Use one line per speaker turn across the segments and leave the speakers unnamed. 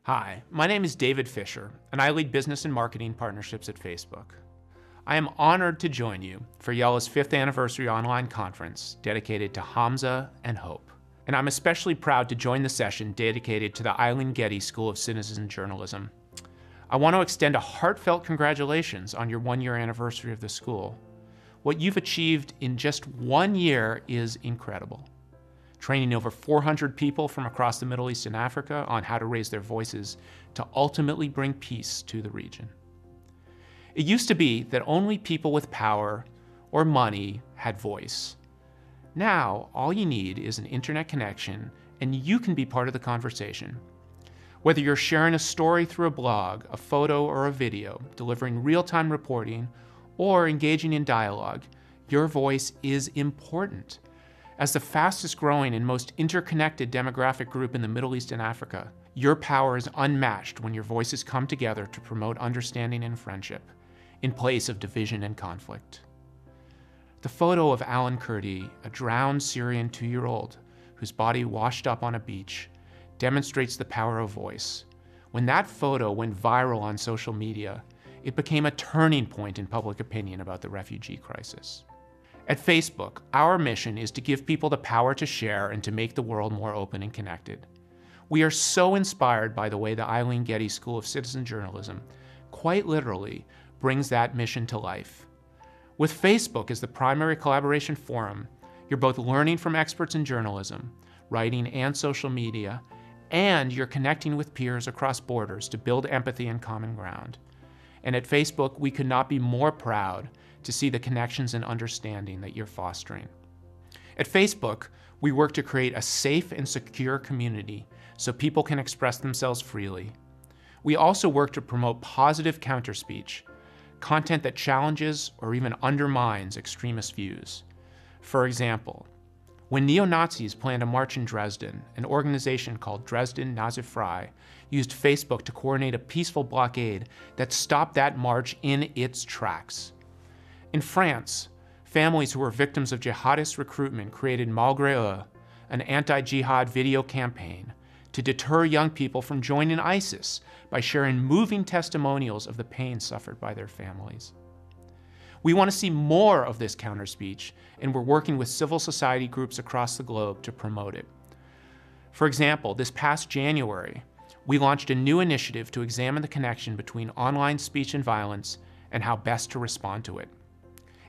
Hi, my name is David Fisher, and I lead business and marketing partnerships at Facebook. I am honored to join you for YaLa's 5th anniversary online conference dedicated to Hamza and Hope. And I'm especially proud to join the session dedicated to the Aileen Getty School of Citizen Journalism. I want to extend a heartfelt congratulations on your 1-year anniversary of the school. What you've achieved in just 1 year is incredible. Training over 400 people from across the Middle East and Africa on how to raise their voices to ultimately bring peace to the region. It used to be that only people with power or money had voice. Now, all you need is an internet connection and you can be part of the conversation. Whether you're sharing a story through a blog, a photo, or a video, delivering real-time reporting, or engaging in dialogue, your voice is important. As the fastest growing and most interconnected demographic group in the Middle East and Africa, your power is unmatched when your voices come together to promote understanding and friendship, in place of division and conflict. The photo of Aileen Getty, a drowned Syrian 2-year-old whose body washed up on a beach, demonstrates the power of voice. When that photo went viral on social media, it became a turning point in public opinion about the refugee crisis. At Facebook, our mission is to give people the power to share and to make the world more open and connected. We are so inspired by the way the Aileen Getty School of Citizen Journalism, quite literally, brings that mission to life. With Facebook as the primary collaboration forum, you're both learning from experts in journalism, writing, and social media, and you're connecting with peers across borders to build empathy and common ground. And at Facebook, we could not be more proud to see the connections and understanding that you're fostering. At Facebook, we work to create a safe and secure community so people can express themselves freely. We also work to promote positive counterspeech, content that challenges or even undermines extremist views. For example, when neo-Nazis planned a march in Dresden, an organization called Dresden Nazi-Frei used Facebook to coordinate a peaceful blockade that stopped that march in its tracks. In France, families who were victims of jihadist recruitment created Malgré Eux, an anti-jihad video campaign, to deter young people from joining ISIS by sharing moving testimonials of the pain suffered by their families. We want to see more of this counterspeech, and we're working with civil society groups across the globe to promote it. For example, this past January, we launched a new initiative to examine the connection between online speech and violence and how best to respond to it.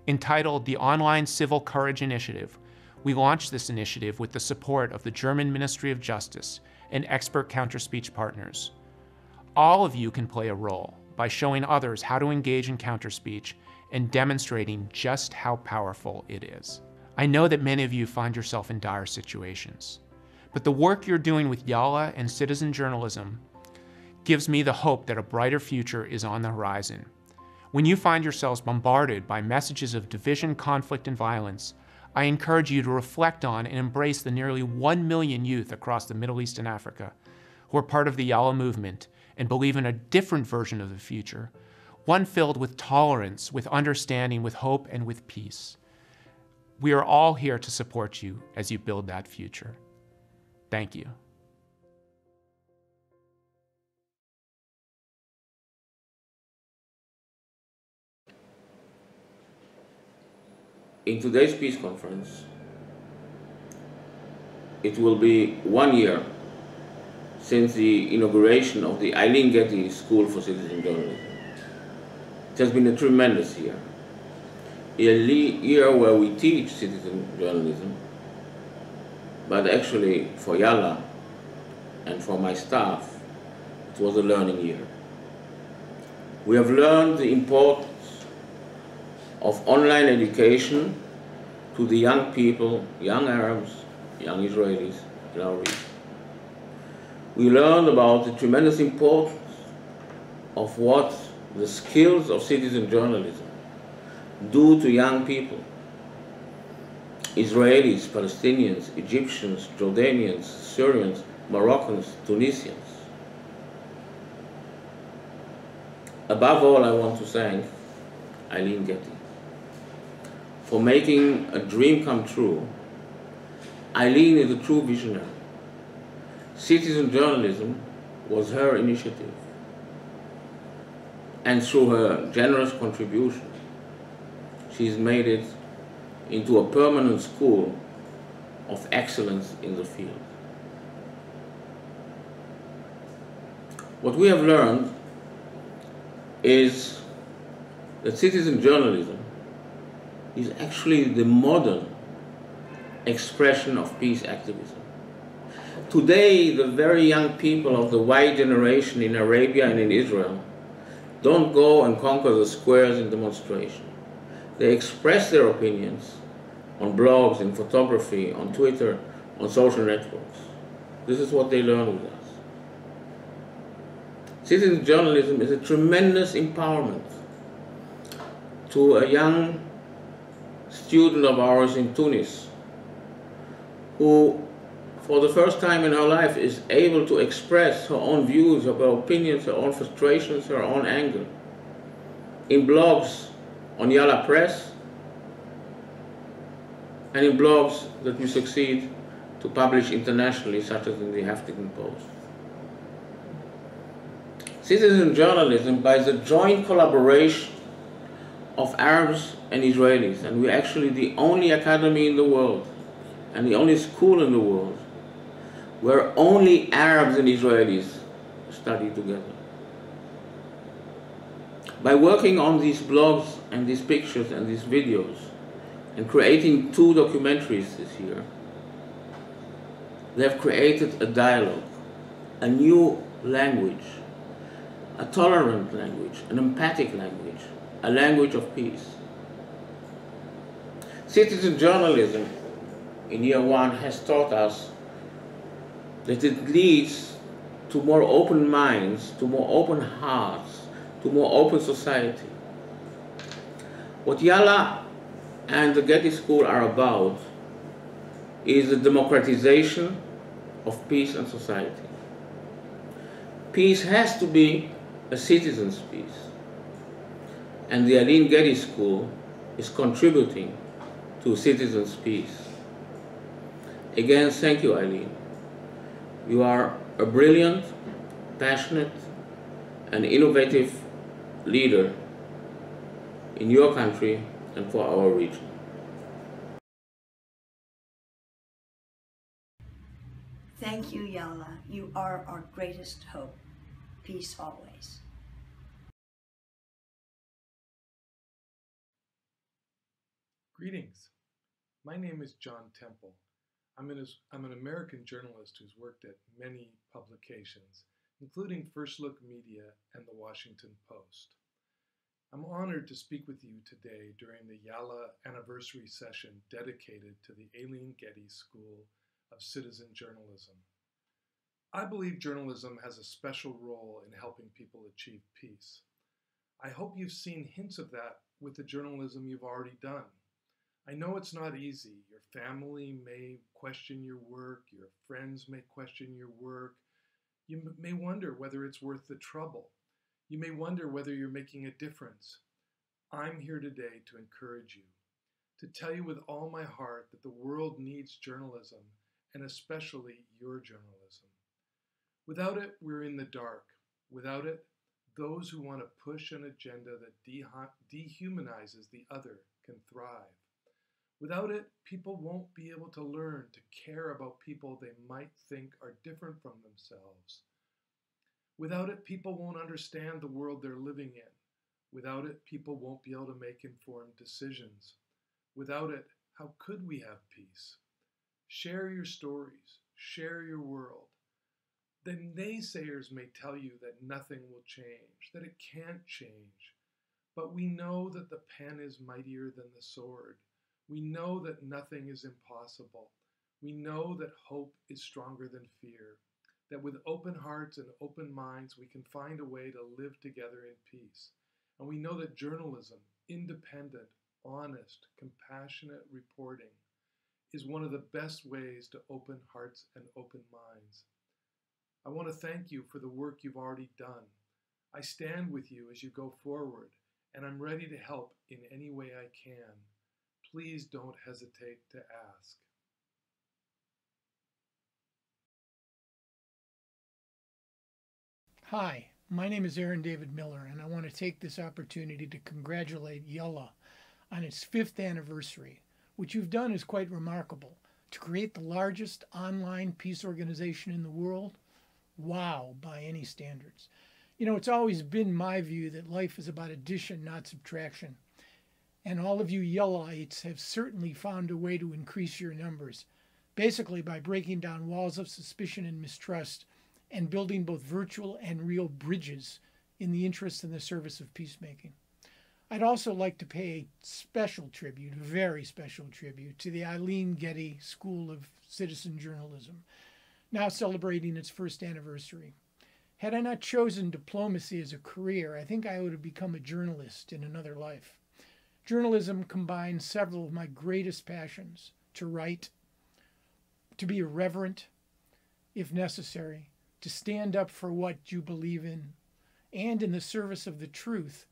Entitled the Online Civil Courage Initiative, we launched this initiative with the support of the German Ministry of Justice and expert counterspeech partners. All of you can play a role by showing others how to engage in counterspeech and demonstrating just how powerful it is. I know that many of you find yourself in dire situations, but the work you're doing with YaLa and citizen journalism gives me the hope that a brighter future is on the horizon. When you find yourselves bombarded by messages of division, conflict, and violence, I encourage you to reflect on and embrace the nearly 1 million youth across the Middle East and Africa who are part of the YaLa movement and believe in a different version of the future, one filled with tolerance, with understanding, with hope, and with peace. We are all here to support you as you build that future. Thank you.
In today's peace conference, it will be 1 year since the inauguration of the Aileen Getty School for Citizen Journalism. It has been a tremendous year. A year where we teach citizen journalism, but actually for YaLa and for my staff, it was a learning year. We have learned the importance of online education to the young people, young Arabs, young Israelis in our region. We learned about the tremendous importance of what the skills of citizen journalism do to young people, Israelis, Palestinians, Egyptians, Jordanians, Syrians, Moroccans, Tunisians. Above all, I want to thank Aileen Getty for making a dream come true. Aileen is a true visionary. Citizen journalism was her initiative. And through her generous contribution, she's made it into a permanent school of excellence in the field. What we have learned is that citizen journalism is actually the modern expression of peace activism. Today, the very young people of the Y generation in Arabia and in Israel don't go and conquer the squares in demonstration. They express their opinions on blogs, in photography, on Twitter, on social networks. This is what they learn with us. Citizen journalism is a tremendous empowerment to a young student of ours in Tunis who, for the first time in her life, is able to express her own views, her opinions, her own frustrations, her own anger in blogs on YaLa Press and in blogs that we succeed to publish internationally, such as in the Huffington Post. Citizen journalism, by the joint collaboration of Arabs and Israelis, and we're actually the only academy in the world and the only school in the world where only Arabs and Israelis study together. By working on these blogs and these pictures and these videos and creating 2 documentaries this year, they have created a dialogue, a new language, a tolerant language, an empathic language, a language of peace. Citizen journalism in year 1 has taught us that it leads to more open minds, to more open hearts, to more open society. What YaLa and the Getty School are about is the democratization of peace and society. Peace has to be a citizen's peace. And the Aileen Getty School is contributing to citizens' peace. Again, thank you, Aileen. You are a brilliant, passionate, and innovative leader in your country and for our region.
Thank you, YaLa. You are our greatest hope. Peace always.
Greetings. My name is John Temple. I'm an American journalist who's worked at many publications, including First Look Media and the Washington Post. I'm honored to speak with you today during the YaLa anniversary session dedicated to the Aileen Getty School of Citizen Journalism. I believe journalism has a special role in helping people achieve peace. I hope you've seen hints of that with the journalism you've already done. I know it's not easy. Your family may question your work, your friends may question your work. You may wonder whether it's worth the trouble. You may wonder whether you're making a difference. I'm here today to encourage you, to tell you with all my heart that the world needs journalism, and especially your journalism. Without it, we're in the dark. Without it, those who want to push an agenda that dehumanizes the other can thrive. Without it, people won't be able to learn to care about people they might think are different from themselves. Without it, people won't understand the world they're living in. Without it, people won't be able to make informed decisions. Without it, how could we have peace? Share your stories. Share your world. The naysayers may tell you that nothing will change, that it can't change. But we know that the pen is mightier than the sword. We know that nothing is impossible. We know that hope is stronger than fear, that with open hearts and open minds, we can find a way to live together in peace. And we know that journalism, independent, honest, compassionate reporting, is one of the best ways to open hearts and open minds. I want to thank you for the work you've already done. I stand with you as you go forward, and I'm ready to help in any way I can. Please don't hesitate to ask.
Hi, my name is Aaron David Miller, and I want to take this opportunity to congratulate YaLa on its 5th anniversary. What you've done is quite remarkable. To create the largest online peace organization in the world, wow, by any standards. You know, it's always been my view that life is about addition, not subtraction. And all of you YaLaites have certainly found a way to increase your numbers, basically by breaking down walls of suspicion and mistrust and building both virtual and real bridges in the interest and the service of peacemaking. I'd also like to pay a special tribute, a very special tribute, to the Aileen Getty School of Citizen Journalism, now celebrating its 1st anniversary. Had I not chosen diplomacy as a career, I think I would have become a journalist in another life. Journalism combines several of my greatest passions: to write, to be irreverent, if necessary, to stand up for what you believe in, and in the service of the truth,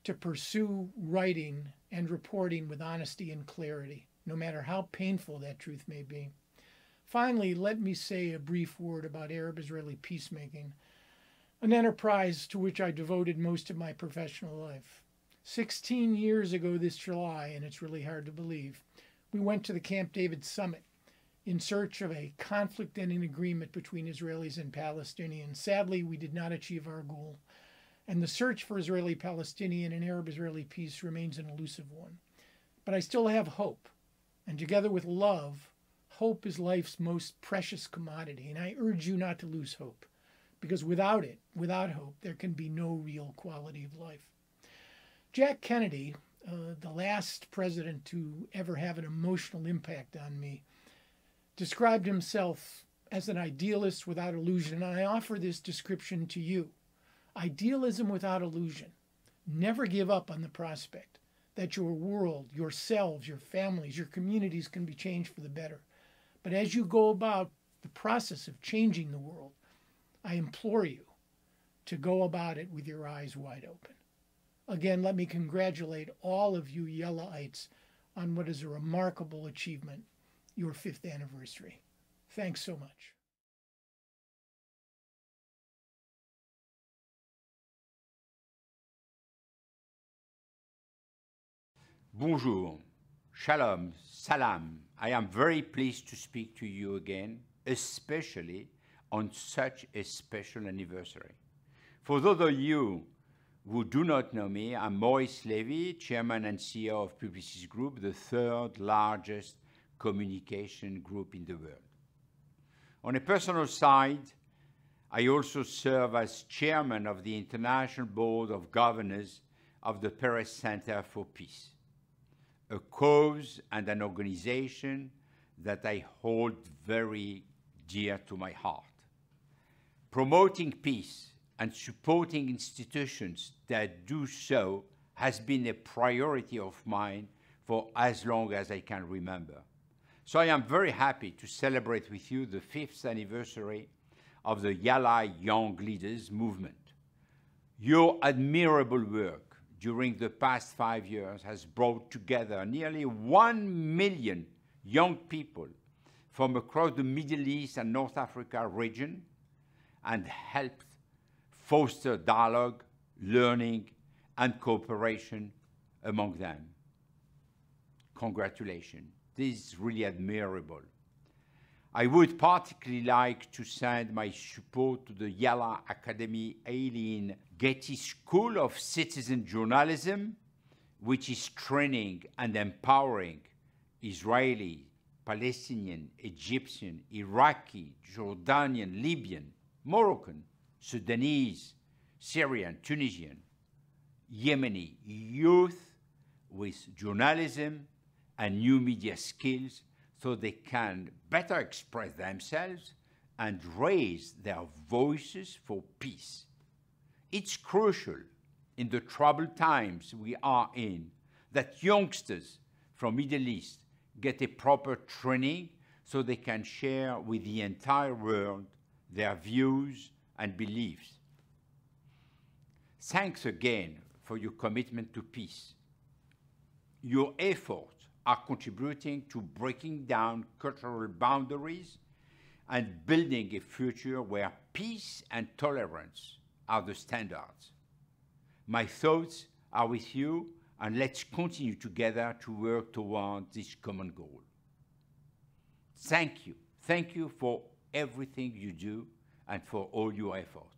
to pursue writing and reporting with honesty and clarity, no matter how painful that truth may be. Finally, let me say a brief word about Arab-Israeli peacemaking, an enterprise to which I devoted most of my professional life. 16 years ago this July, and it's really hard to believe, we went to the Camp David summit in search of a conflict-ending agreement between Israelis and Palestinians. Sadly, we did not achieve our goal, and the search for Israeli-Palestinian and Arab-Israeli peace remains an elusive one. But I still have hope, and together with love, hope is life's most precious commodity, and I urge you not to lose hope, because without it, without hope, there can be no real quality of life. Jack Kennedy, the last president to ever have an emotional impact on me, described himself as an idealist without illusion, and I offer this description to you. Idealism without illusion. Never give up on the prospect that your world, yourselves, your families, your communities can be changed for the better. But as you go about the process of changing the world, I implore you to go about it with your eyes wide open. Again, let me congratulate all of you YaLaites on what is a remarkable achievement, your 5th anniversary. Thanks so much.
Bonjour, shalom, salam. I am very pleased to speak to you again, especially on such a special anniversary. For those of you who do not know me, I'm Maurice Levy, Chairman and CEO of Publicis Group, the 3rd largest communication group in the world. On a personal side, I also serve as Chairman of the International Board of Governors of the Paris Center for Peace, a cause and an organization that I hold very dear to my heart. Promoting peace and supporting institutions that do so has been a priority of mine for as long as I can remember. So I am very happy to celebrate with you the 5th anniversary of the YaLa Young Leaders movement. Your admirable work during the past 5 years has brought together nearly 1 million young people from across the Middle East and North Africa region and helped foster dialogue, learning, and cooperation among them. Congratulations. This is really admirable. I would particularly like to send my support to the YaLa Academy Aileen Getty School of Citizen Journalism, which is training and empowering Israeli, Palestinian, Egyptian, Iraqi, Jordanian, Libyan, Moroccan, Sudanese, Syrian, Tunisian, Yemeni youth with journalism and new media skills so they can better express themselves and raise their voices for peace. It's crucial in the troubled times we are in that youngsters from Middle East get a proper training so they can share with the entire world their views and beliefs. Thanks again for your commitment to peace. Your efforts are contributing to breaking down cultural boundaries and building a future where peace and tolerance are the standards. My thoughts are with you, and let's continue together to work toward this common goal. Thank you. Thank you for everything you do and for all your efforts.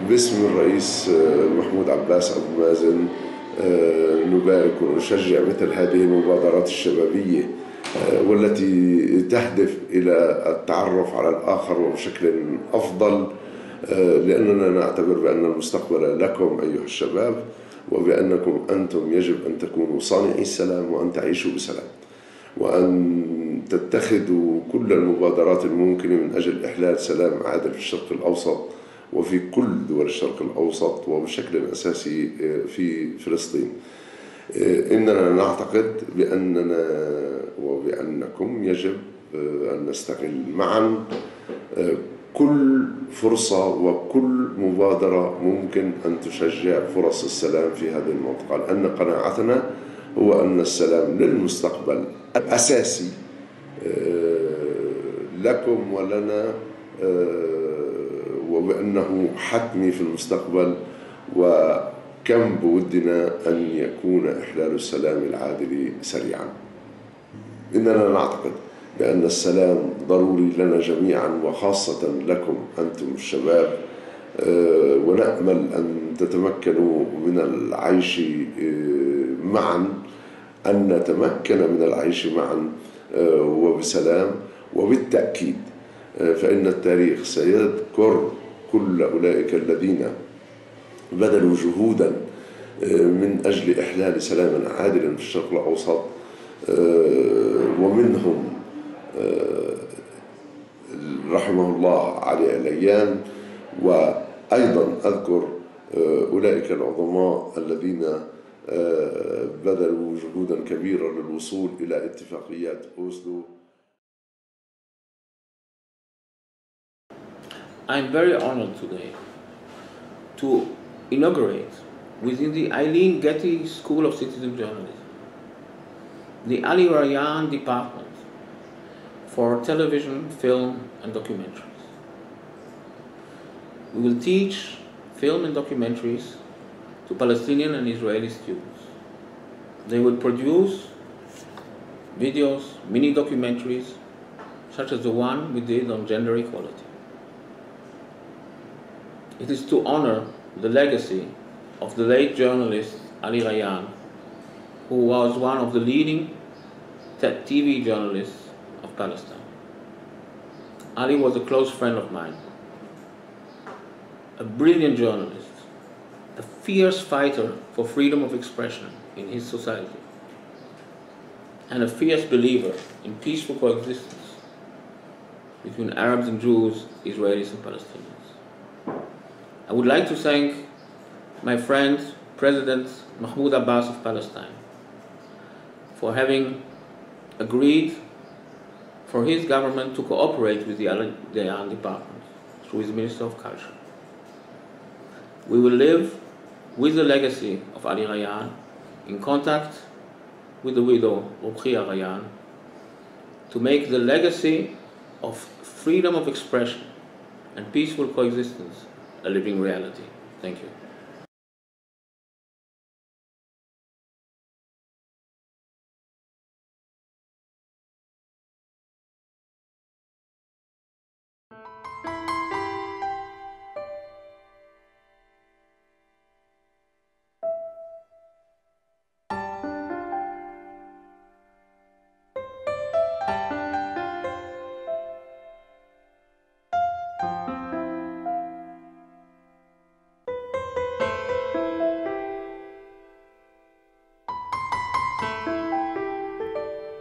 باسم الرئيس محمود عباس أبو مازن نبارك ونشجع مثل هذه المبادرات الشبابية والتي تهدف إلى التعرف على الآخر وبشكل أفضل، لأننا نعتبر بأن المستقبل لكم أيها الشباب، وبأنكم أنتم يجب أن تكونوا صانعي السلام وأن تعيشوا بسلام، وأن تتخذوا كل المبادرات الممكنة من أجل إحلال سلام عادل في الشرق الأوسط وفي كل دول الشرق الأوسط وبشكل أساسي في فلسطين. إننا نعتقد بأننا وبأنكم يجب أن نستغل معا كل فرصة وكل مبادرة ممكن أن تشجع فرص السلام في هذه المنطقة، لأن قناعتنا هو أن السلام للمستقبل الأساسي لكم ولنا، وبأنه حتمي في المستقبل، وكم بودنا أن يكون إحلال السلام العادل سريعا. إننا نعتقد بأن السلام ضروري لنا جميعا وخاصة لكم أنتم الشباب، ونأمل أن تتمكنوا من العيش معا أن نتمكن من العيش معا وبسلام. وبالتأكيد فإن التاريخ سيذكر كل أولئك الذين بذلوا جهودا من أجل إحلال سلام عادل في الشرق الأوسط، ومنهم رحمه الله علي الأيان. وأيضا أذكر أولئك العظماء الذين بذلوا جهودا كبيرة للوصول إلى اتفاقيات أوسلو.
I'm very honored today to inaugurate within the Aileen Getty School of Citizen Journalism the Ali Rayyan Department for Television, Film and Documentaries. We will teach film and documentaries to Palestinian and Israeli students. They will produce videos, mini documentaries, such as the one we did on gender equality. It is to honor the legacy of the late journalist Ali Rayyan, who was one of the leading TV journalists of Palestine. Ali was a close friend of mine, a brilliant journalist, a fierce fighter for freedom of expression in his society, and a fierce believer in peaceful coexistence between Arabs and Jews, Israelis and Palestinians. I would like to thank my friend, President Mahmoud Abbas of Palestine, for having agreed for his government to cooperate with the Ali Rayyan Department through his Minister of Culture. We will live with the legacy of Ali Rayyan, in contact with the widow, Ruqiyya Rayyan, to make the legacy of freedom of expression and peaceful coexistence a living reality. Thank you.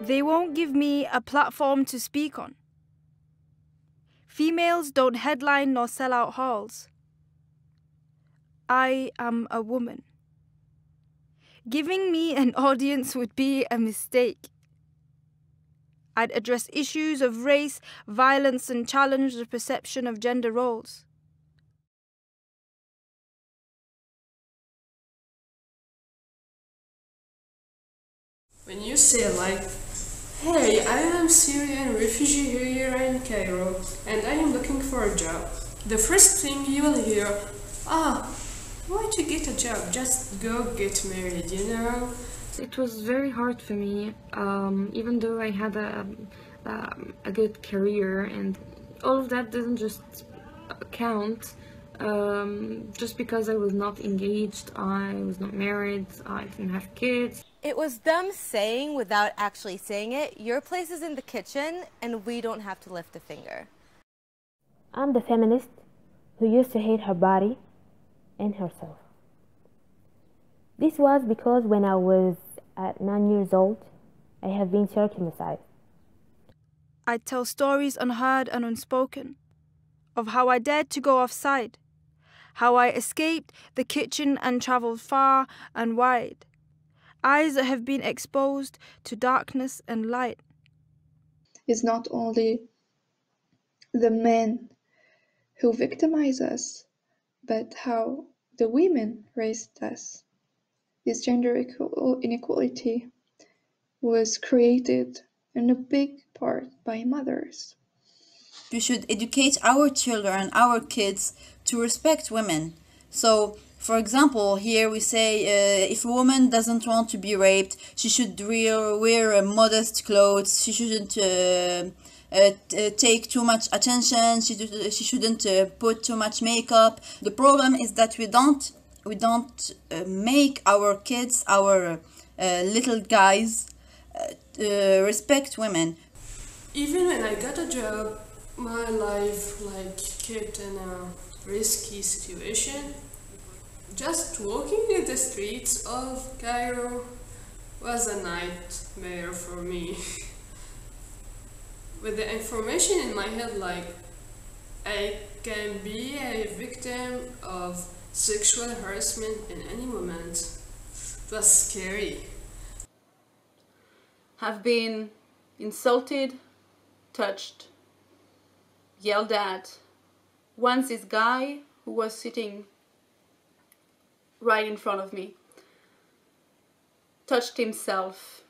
They won't give me a platform to speak on. Females don't headline nor sell out halls. I am a woman. Giving me an audience would be a mistake. I'd address issues of race, violence, and challenge the perception of gender roles.
When you say like, hey, I am Syrian refugee here in Cairo and I am looking for a job, the first thing you will hear, why to get a job? Just go get married, you know?
It was very hard for me, even though I had a good career, and all of that doesn't just count. Just because I was not engaged, I was not married, I didn't have kids.
It was them saying, without actually saying it, your place is in the kitchen and we don't have to lift a finger.
I'm the feminist who used to hate her body and herself. This was because when I was at 9 years old, I have been circumcised.
I'd tell stories unheard and unspoken, of how I dared to go offside, how I escaped the kitchen and travelled far and wide, eyes that have been exposed to darkness and light.
It's not only the men who victimize us, but how the women raised us. This gender inequality was created in a big part by mothers.
We should educate our children, our kids, to respect women. So, for example, here we say if a woman doesn't want to be raped, she should wear modest clothes, she shouldn't take too much attention, she shouldn't put too much makeup. The problem is that we don't make our kids, our little guys respect women.
Even when I got a job, my life kept in a risky situation. Just walking in the streets of Cairo was a nightmare for me. With the information in my head I can be a victim of sexual harassment in any moment. It was scary.
Have been insulted, touched, yelled at. Once this guy who was sitting right in front of me touched himself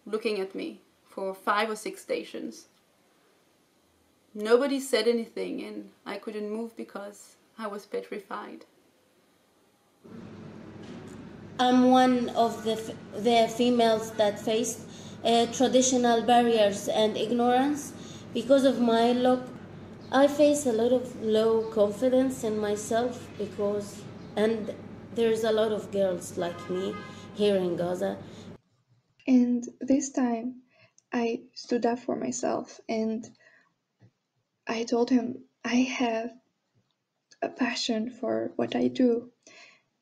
looking at me for 5 or 6 stations. Nobody said anything and I couldn't move because I was petrified.
I'm one of the females that faced traditional barriers and ignorance. Because of my look, I face a lot of low confidence in myself and there's a lot of girls like me here in Gaza.
And this time, I stood up for myself and I told him I have a passion for what I do.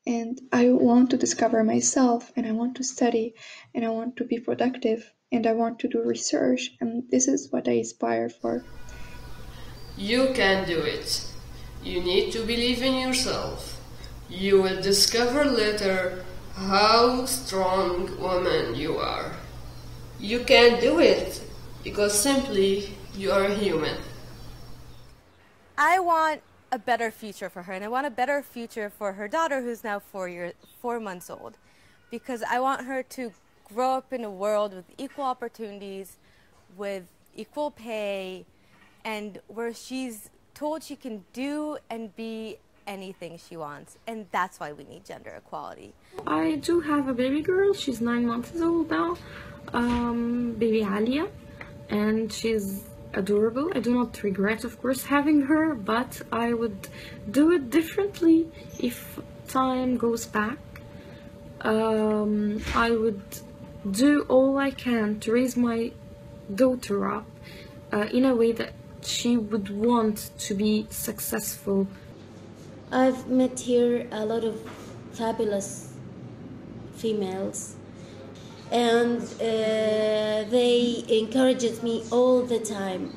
And I want to discover myself, and I want to study, and I want to be productive, and I want to do research, and this is what I aspire for.
You can do it. You need to believe in yourself. You will discover later how strong woman you are. You can do it because simply you are human.
I want a better future for her, and I want a better future for her daughter, who's now 4 months old, because I want her to grow up in a world with equal opportunities, with equal pay, and where she's told she can do and be anything she wants. And that's why we need gender equality.
I do have a baby girl. She's 9 months old now, baby Alia, and she's adorable. I do not regret, of course, having her, but I would do it differently if time goes back. I would do all I can to raise my daughter up in a way that she would want to be successful.
I've met here a lot of fabulous females, and they encouraged me all the time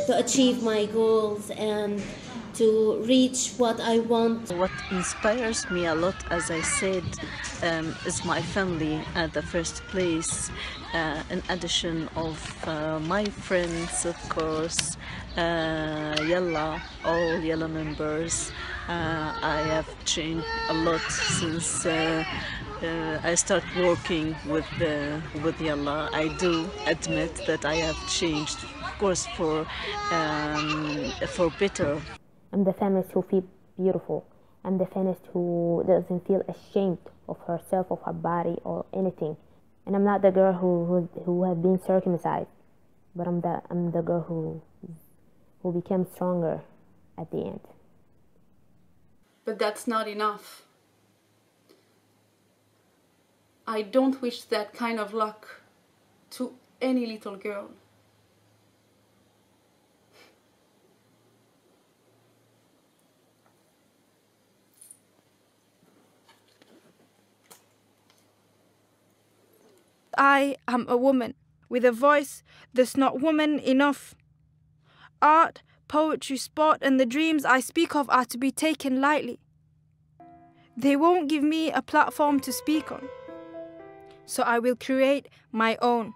to achieve my goals and to reach what I want.
What inspires me a lot, as I said, is my family at the first place, in addition of my friends, of course, YaLa, all YaLa members. I have changed a lot since I started working with YaLa. I do admit that I have changed, of course, for better.
I'm the feminist who feels beautiful. I'm the feminist who doesn't feel ashamed of herself, of her body, or anything. And I'm not the girl who has been circumcised, but I'm the girl who became stronger at the end.
But that's not enough. I don't wish that kind of luck to any little girl.
I am a woman with a voice that's not woman enough. Art, poetry, sport, and the dreams I speak of are to be taken lightly. They won't give me a platform to speak on. So I will create my own.